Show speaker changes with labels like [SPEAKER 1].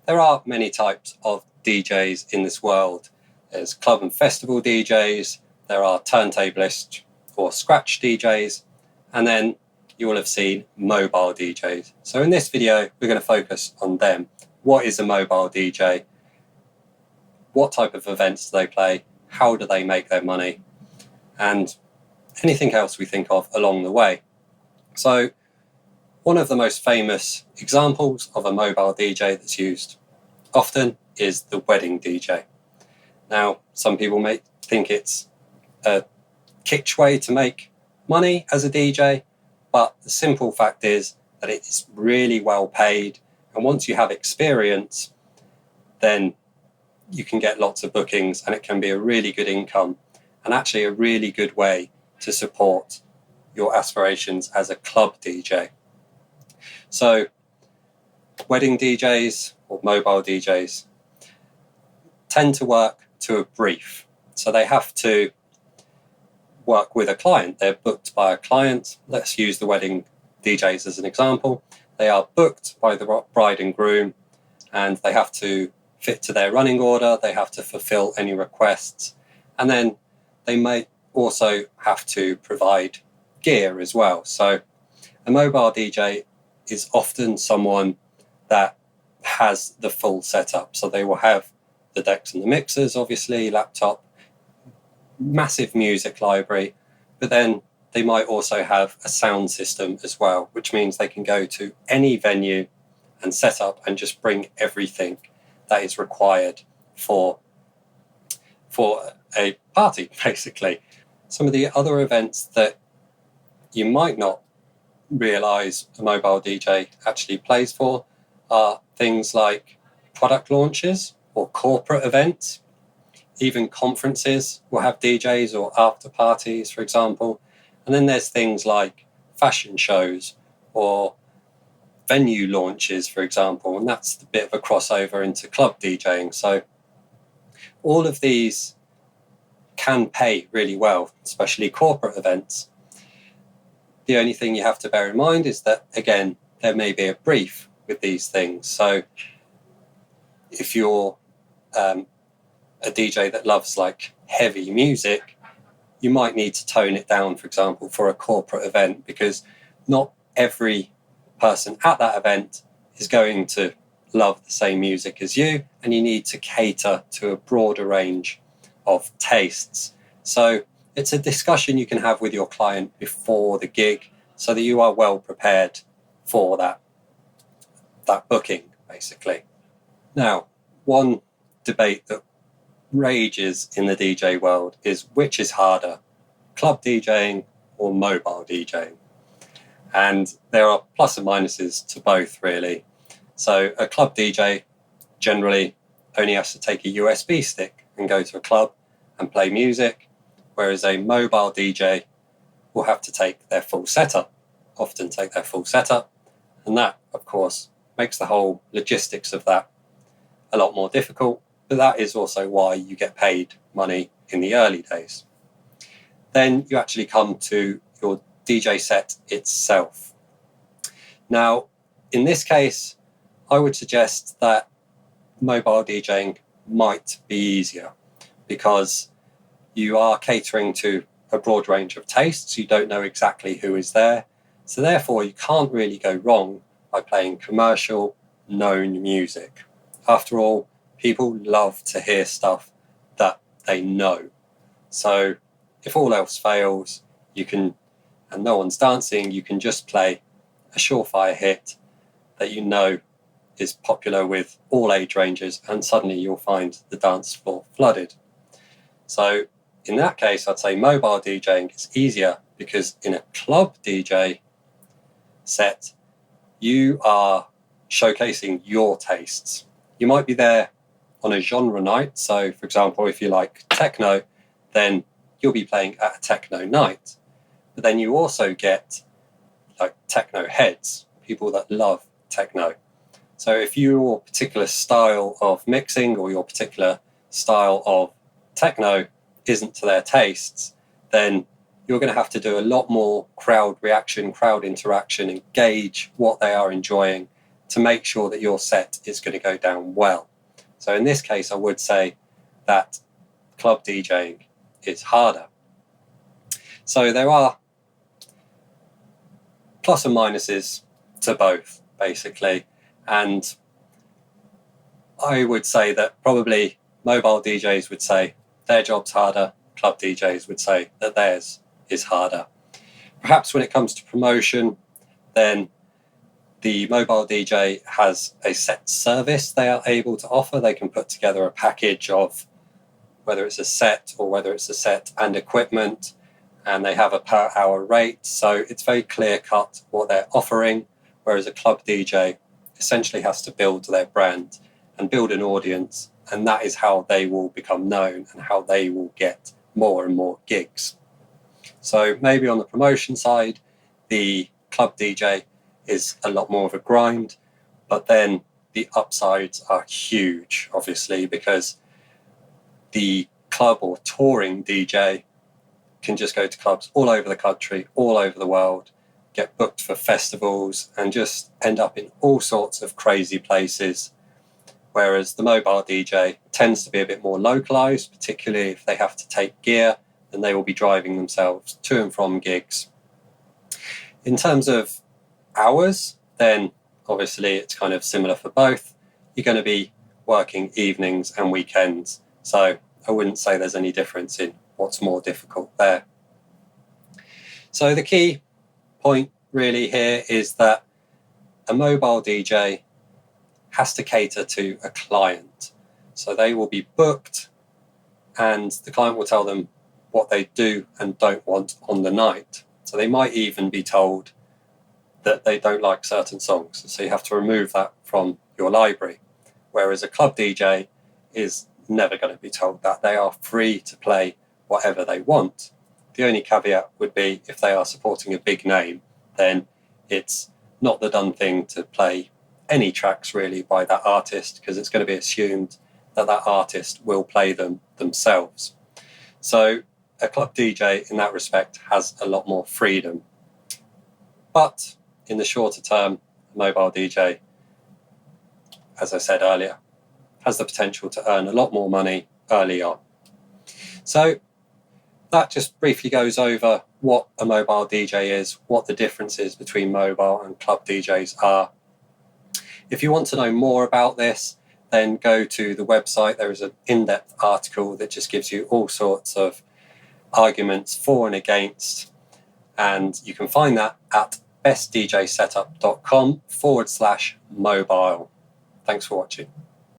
[SPEAKER 1] there are many types of DJs in this world. There's club and festival DJs, there are turntablist or scratch DJs, and then you will have seen mobile DJs. So in this video, we're going to focus on them. What is a mobile DJ? What type of events do they play? How do they make their money? And anything else we think of along the way. So one of the most famous examples of a mobile DJ that's used often is the wedding DJ. Now, some people may think it's a kitsch way to make money as a DJ, but the simple fact is that it's really well paid. And once you have experience, then you can get lots of bookings and it can be a really good income and actually a really good way to support your aspirations as a club DJ. So wedding DJs or mobile DJs tend to work to a brief. So they have to work with a client. They're booked by a client. Let's use the wedding DJs as an example. They are booked by the bride and groom and they have to fit to their running order. They have to fulfill any requests. And then they may also have to provide gear as well. So a mobile DJ is often someone that has the full setup. So they will have the decks and the mixers, obviously, laptop, massive music library, but then they might also have a sound system as well, which means they can go to any venue and set up and just bring everything that is required for a party, basically. Some of the other events that you might not realize a mobile DJ actually plays for are things like product launches or corporate events. Even conferences will have DJs or after parties, for example. And then there's things like fashion shows or venue launches, for example, and that's a bit of a crossover into club DJing. So all of these can pay really well, especially corporate events. The only thing you have to bear in mind is that, again, there may be a brief with these things. So if you're a DJ that loves like heavy music, you might need to tone it down, for example, for a corporate event, because not every person at that event is going to love the same music as you, and you need to cater to a broader range of tastes. So it's a discussion you can have with your client before the gig so that you are well prepared for that booking, basically. Now, one debate that rages in the DJ world is which is harder, club DJing or mobile DJing? And there are plus and minuses to both, really. So a club DJ generally only has to take a USB stick and go to a club and play music, whereas a mobile DJ will have to take their full setup, often take their full setup. And that, of course, makes the whole logistics of that a lot more difficult. But that is also why you get paid money in the early days. Then you actually come to your DJ set itself. Now, in this case, I would suggest that mobile DJing might be easier because you are catering to a broad range of tastes. You don't know exactly who is there. So therefore, you can't really go wrong by playing commercial, known music. After all, people love to hear stuff that they know. So if all else fails, and no one's dancing, you can just play a surefire hit that you know is popular with all age ranges, and suddenly you'll find the dance floor flooded. So in that case, I'd say mobile DJing is easier because in a club DJ set, you are showcasing your tastes. You might be there on a genre night. So, for example, if you like techno, then you'll be playing at a techno night. But then you also get like techno heads, people that love techno. So if your particular style of mixing or your particular style of techno isn't to their tastes, then you're going to have to do a lot more crowd reaction, crowd interaction, and gauge what they are enjoying to make sure that your set is going to go down well. So in this case, I would say that club DJing is harder. So there are plus and minuses to both, basically. And I would say that probably mobile DJs would say their job's harder, club DJs would say that theirs is harder. Perhaps when it comes to promotion, then the mobile DJ has a set service they are able to offer. They can put together a package of whether it's a set or whether it's a set and equipment, and they have a per hour rate. So it's very clear cut what they're offering, whereas a club DJ essentially has to build their brand and build an audience, and that is how they will become known and how they will get more and more gigs. So maybe on the promotion side, the club DJ is a lot more of a grind, but then the upsides are huge, obviously, because the club or touring DJ can just go to clubs all over the country, all over the world, get booked for festivals, and just end up in all sorts of crazy places. Whereas the mobile DJ tends to be a bit more localized, particularly if they have to take gear, then they will be driving themselves to and from gigs. In terms of hours, then obviously it's kind of similar for both. You're going to be working evenings and weekends, so I wouldn't say there's any difference in what's more difficult there. So the key point really here is that a mobile DJ has to cater to a client. So they will be booked and the client will tell them what they do and don't want on the night. So they might even be told that they don't like certain songs. So you have to remove that from your library. Whereas a club DJ is never going to be told that. They are free to play whatever they want. The only caveat would be if they are supporting a big name, then it's not the done thing to play any tracks really by that artist, because it's going to be assumed that that artist will play them themselves. So a club DJ in that respect has a lot more freedom. But in the shorter term, a mobile DJ, as I said earlier, has the potential to earn a lot more money early on. So that just briefly goes over what a mobile DJ is, what the differences between mobile and club DJs are. If you want to know more about this, then go to the website. There is an in-depth article that just gives you all sorts of arguments for and against, and you can find that at bestdjsetup.com/mobile. Thanks for watching.